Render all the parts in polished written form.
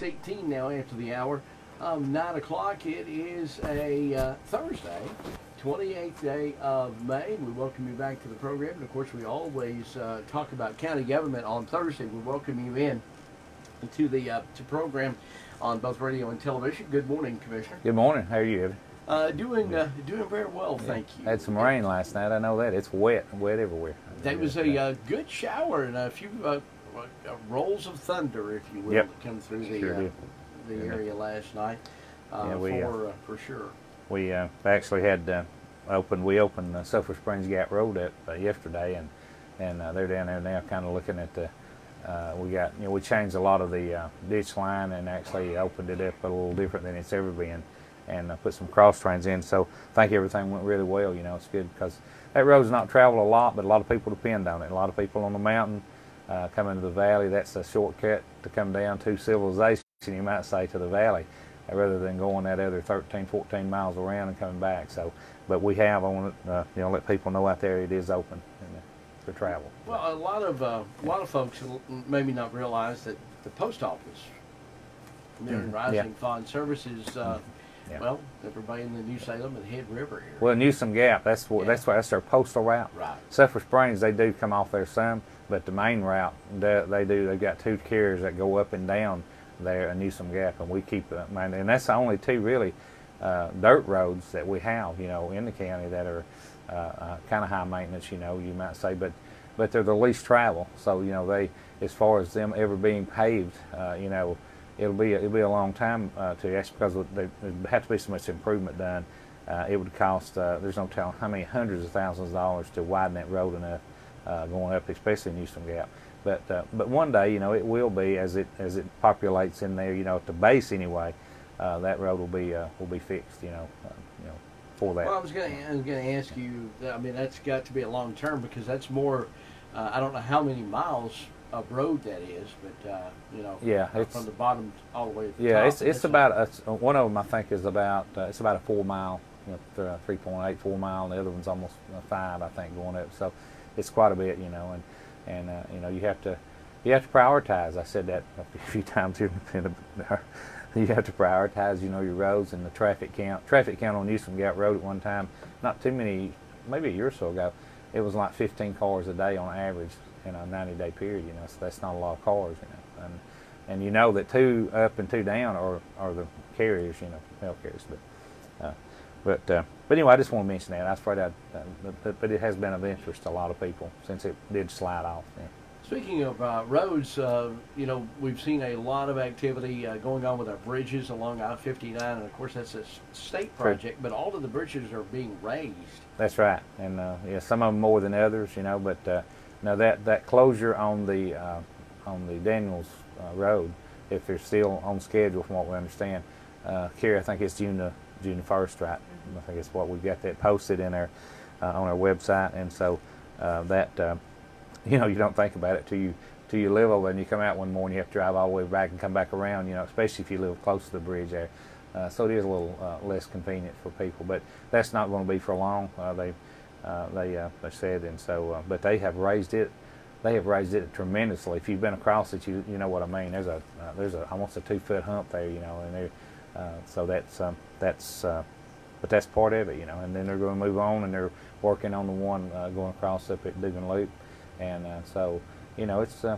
18 now after the hour of 9 o'clock. It is a Thursday, 28th day of May. We welcome you back to the program. And of course, we always talk about county government on Thursday. We welcome you in to the program on both radio and television. Good morning, Commissioner. Good morning. How are you, Evan? Doing very well, thank you. Had some rain last night. I know that. It's wet everywhere. There was a good shower and a few rolls of thunder, if you will, that come through the area last night. For sure. We actually had we opened Sulphur Springs Gap Road up yesterday, and they're down there now, kind of looking at the. We changed a lot of the ditch line and actually opened it up a little different than it's ever been, and put some cross trains in. So I think everything went really well. It's good because that road's not traveled a lot, but a lot of people depend on it. A lot of people on the mountain come into the valley. That's a shortcut to come down to civilization, you might say, to the valley, rather than going that other 13, 14 miles around and coming back. So, but we have, I want to let people know out there it is open for travel. Well, a lot of folks maybe not realize that the post office, American Rising Fund Services, well, everybody in the New Salem and Head River area. Well, Newsom Gap, that's their postal route. Right. Sulphur Springs, they do come off there some, but the main route, they've got two carriers that go up and down there at Newsom Gap, and we keep and that's the only two really dirt roads that we have, in the county that are kind of high maintenance, you might say, but they're the least travel. So they, as far as them ever being paved, it'll be a long time that's because there have to be so much improvement done. It would cost there's no telling how many hundreds of thousands of dollars to widen that road enough going up, especially in Newsom Gap. But one day, it will be as it populates in there. At the base anyway, that road will be fixed. For that. Well, I was going to ask you. I mean, that's got to be a long term because that's more. I don't know how many miles of road that is, but from the bottom all the way to the top. It's about one of them I think is about it's about a 4 mile, 3.8, 4 mile, and the other one's almost 5, I think, going up. So it's quite a bit, and you have to prioritize. I said that a few times here. You have to prioritize, your roads and the traffic count. Traffic count on Newsom Gap Road at one time, not too many, maybe a year or so ago, it was like 15 cars a day on average in a 90-day period. So that's not a lot of cars, and that 2 up and 2 down are the carriers, mail carriers. But anyway, I just want to mention that. I was afraid but it has been of interest to a lot of people since it did slide off. Yeah. Speaking of roads, we've seen a lot of activity going on with our bridges along I-59, and of course that's a state project, but all of the bridges are being raised. That's right, and some of them more than others, but now that closure on the Daniels Road, if they're still on schedule from what we understand, Carrie, I think it's June the 1st, right? I think it's what we've got that posted in our on our website, and so that. You don't think about it till you live over there and you come out one morning, you have to drive all the way back and come back around, especially if you live close to the bridge there. So it is a little less convenient for people, but that's not going to be for long. They said, and so, but they have raised it. They have raised it tremendously. If you've been across it, you know what I mean. There's a almost a 2-foot hump there, and so but that's part of it, and then they're going to move on and they're working on the one going across up at Dugan Loop. And so,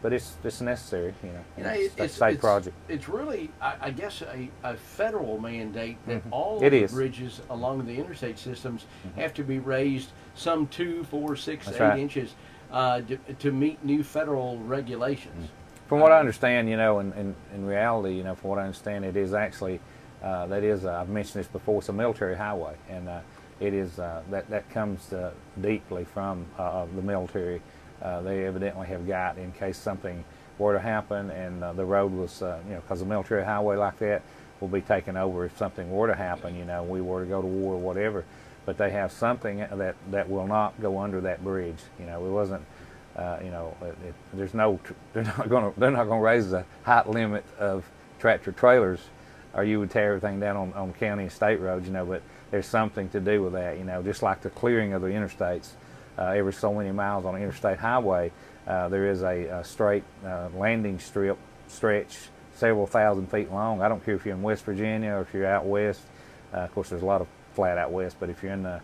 but it's necessary, it's a state project. It's really, I guess, a federal mandate that all of the bridges along the interstate systems have to be raised some 2, 4, 6, 8 inches to meet new federal regulations. From what I understand, in reality, from what I understand, it is actually, I've mentioned this before, it's a military highway, and it is, that comes deeply from the military. They evidently have got, in case something were to happen and the road was, because a military highway like that will be taken over if something were to happen, we were to go to war or whatever. But they have something that will not go under that bridge. It wasn't, they're not going to raise the height limit of tractor trailers, or you would tear everything down on county and state roads, but there's something to do with that, just like the clearing of the interstates. Every so many miles on an interstate highway, there is a straight landing strip stretch several thousand feet long. I don't care if you're in West Virginia or if you're out west. Of course, there's a lot of flat out west, but if you're in the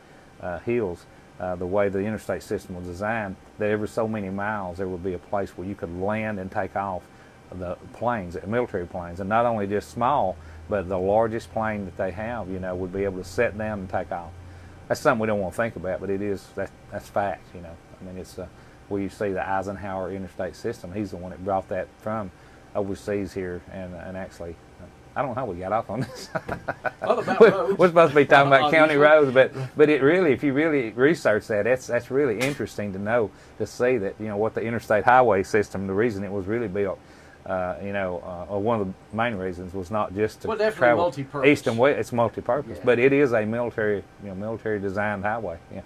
hills, the way the interstate system was designed, that every so many miles there would be a place where you could land and take off the planes, military planes, and not only just small, but the largest plane that they have, would be able to set down and take off. That's something we don't want to think about, but that's fact, I mean, it's where you see the Eisenhower interstate system. He's the one that brought that from overseas here, and actually, I don't know how we got off on this. Well, about roads. We're supposed to be talking about county roads, but it really, if you really research that, that's really interesting to know, to see that, what the interstate highway system, the reason it was really built, one of the main reasons was not just to travel multi-purpose. East and west. It's multi-purpose, Yeah. but it is a military designed highway. Yeah.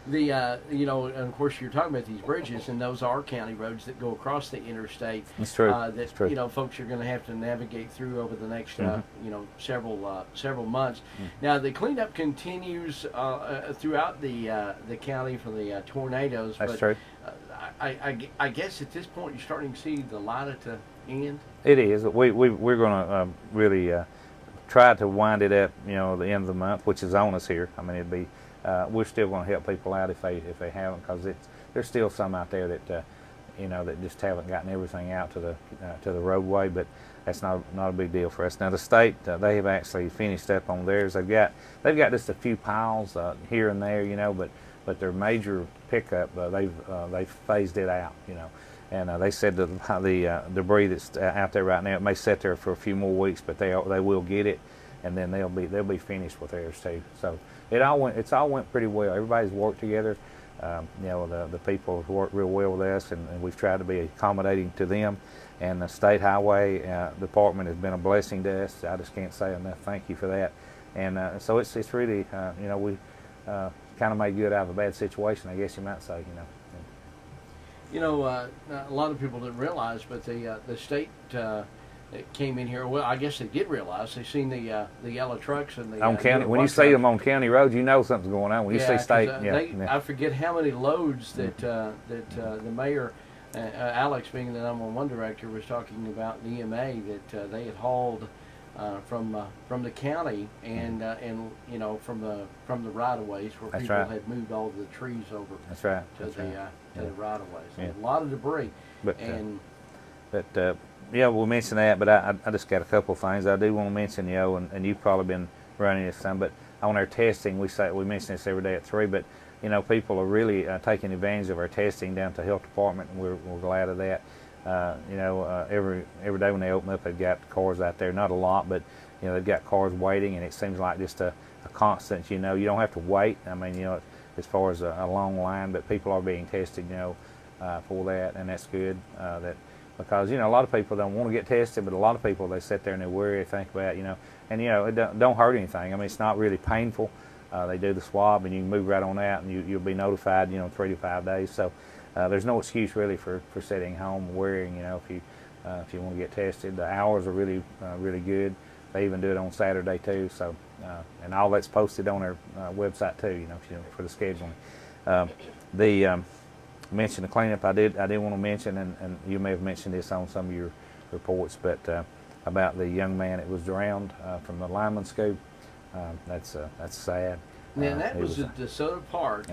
The and of course you're talking about these bridges, and those are county roads that go across the interstate. That's true. That true. Folks are going to have to navigate through over the next several months. Mm-hmm. Now the cleanup continues throughout the county from the tornadoes. That's true. I guess at this point you're starting to see the light at the end. It is. We're going to really try to wind it up. The end of the month, which is on us here. I mean, it'd be. We're still going to help people out if they haven't, because there's still some out there that that just haven't gotten everything out to the roadway. But that's not a big deal for us. Now the state, they have actually finished up on theirs. They've got just a few piles here and there, but their major pickup, they've phased it out, And they said that the debris that's out there right now, it may sit there for a few more weeks, but they will get it, and then they'll be finished with theirs too. So it's all went pretty well. Everybody's worked together. The people have worked real well with us, and we've tried to be accommodating to them. And the state highway department has been a blessing to us. I just can't say enough thank you for that. And so it's really we kind of made good out of a bad situation, I guess you might say. A lot of people didn't realize, but the state that came in here. Well, I guess they did realize. They seen the yellow trucks and the on county. When you see them on county roads, you know something's going on. When you see state, I forget how many loads that the mayor, Alex, being the 911 director, was talking about the EMA that they had hauled from the county and from the right of ways where That's people right. had moved all of the trees over. That's right. To That's the right. to the right of ways. So Yeah. a lot of debris. But And we'll mention that. But I just got a couple of things I do want to mention, and you've probably been running this some. But on our testing, we mention this every day at 3. But people are really taking advantage of our testing down to the health department, and we're glad of that. Every day when they open up, they've got cars out there. Not a lot, but they've got cars waiting, and it seems like just a constant. You don't have to wait. I mean, as far as a long line, but people are being tested, for that, and that's good. Because a lot of people don't want to get tested, but a lot of people, they sit there and they worry, they think about and it don't hurt anything. I mean, it's not really painful. They do the swab, and you can move right on out, and you'll be notified 3 to 5 days. So there's no excuse really for sitting home worrying. If you want to get tested, the hours are really really good. They even do it on Saturday too. So and all that's posted on our website too. For the scheduling. Mention the cleanup. I did want to mention, and you may have mentioned this on some of your reports, but about the young man that was drowned from the lineman scoop. That's sad. Now that was at DeSoto Park,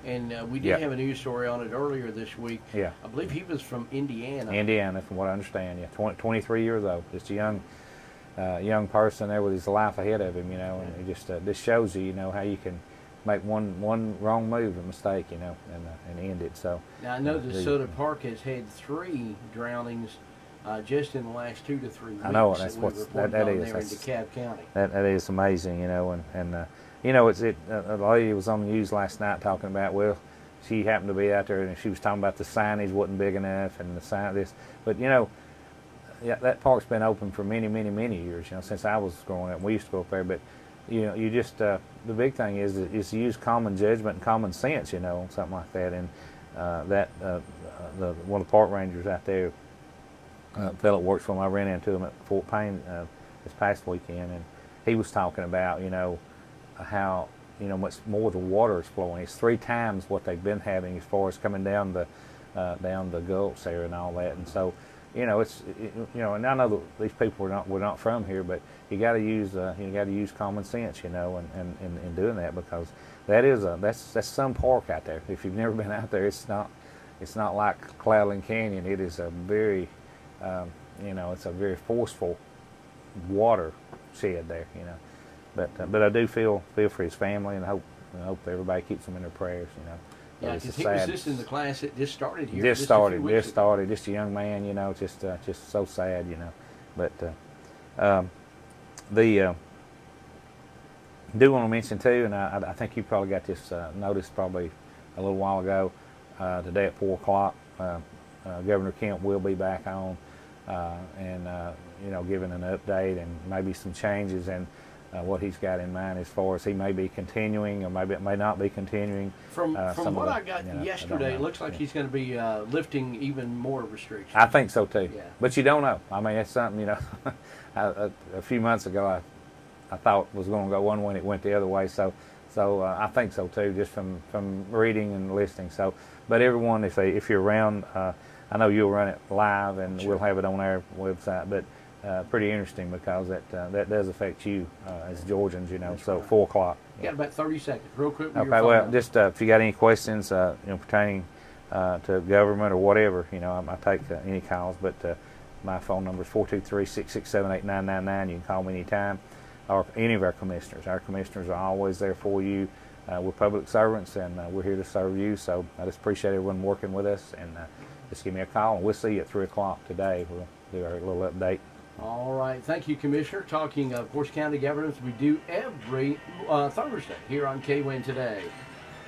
and we did have a news story on it earlier this week. Yeah, I believe he was from Indiana. Indiana, from what I understand. Yeah, 23 years old. Just a young person there with his life ahead of him. And it just this shows you, how you can make one wrong move, a mistake, and end it. So now I know DeSoto Park has had 3 drownings just in the last 2 to 3 weeks. I know that's that what that is. There in DeKalb County. That is amazing, and a lady was on the news last night talking about, well, she happened to be out there and she was talking about the signage wasn't big enough and the sign this, but that park's been open for many years, since I was growing up. We used to go up there, but you just the big thing is to use common judgment and common sense, on something like that. And one of the park rangers out there, fellow that works for him, I ran into him at Fort Payne this past weekend, and he was talking about how much more the water is flowing. It's 3 times what they've been having as far as coming down the gulch there and all that. And so and I know that these people were not from here, but you got to use common sense, in doing that, because that's some park out there. If you've never been out there, it's not like Cloudland Canyon. It is a very it's a very forceful water shed there, But I do feel for his family, and I hope everybody keeps him in their prayers, Yeah, because he was just in the class that just started here. Just a young man, just so sad, But the do want to mention too, and I think you probably got this notice probably a little while ago. Today at 4 o'clock, Governor Kemp will be back on, and giving an update and maybe some changes in what he's got in mind as far as he may be continuing or maybe it may not be continuing. From what I got yesterday, it looks like he's going to be lifting even more restrictions. I think so too. Yeah. But you don't know. I mean, it's something, a few months ago I thought was going to go one way and it went the other way. So I think so too, just from reading and listening. So, but everyone, if you're around, I know you'll run it live and Sure. we'll have it on our website. But pretty interesting because that does affect you as Georgians, That's So right. 4 o'clock. You got about 30 seconds, real quick. With Okay. your phone Well, number. just if you got any questions, pertaining to government or whatever, I take any calls. But my phone number is 423-667-8999. You can call me anytime, or any of our commissioners. Our commissioners are always there for you. We're public servants, and we're here to serve you. So I just appreciate everyone working with us, and just give me a call, and we'll see you at 3 o'clock today. We'll do our little update. All right. Thank you, Commissioner. Talking, of course, county governance, we do every Thursday here on KWN Today.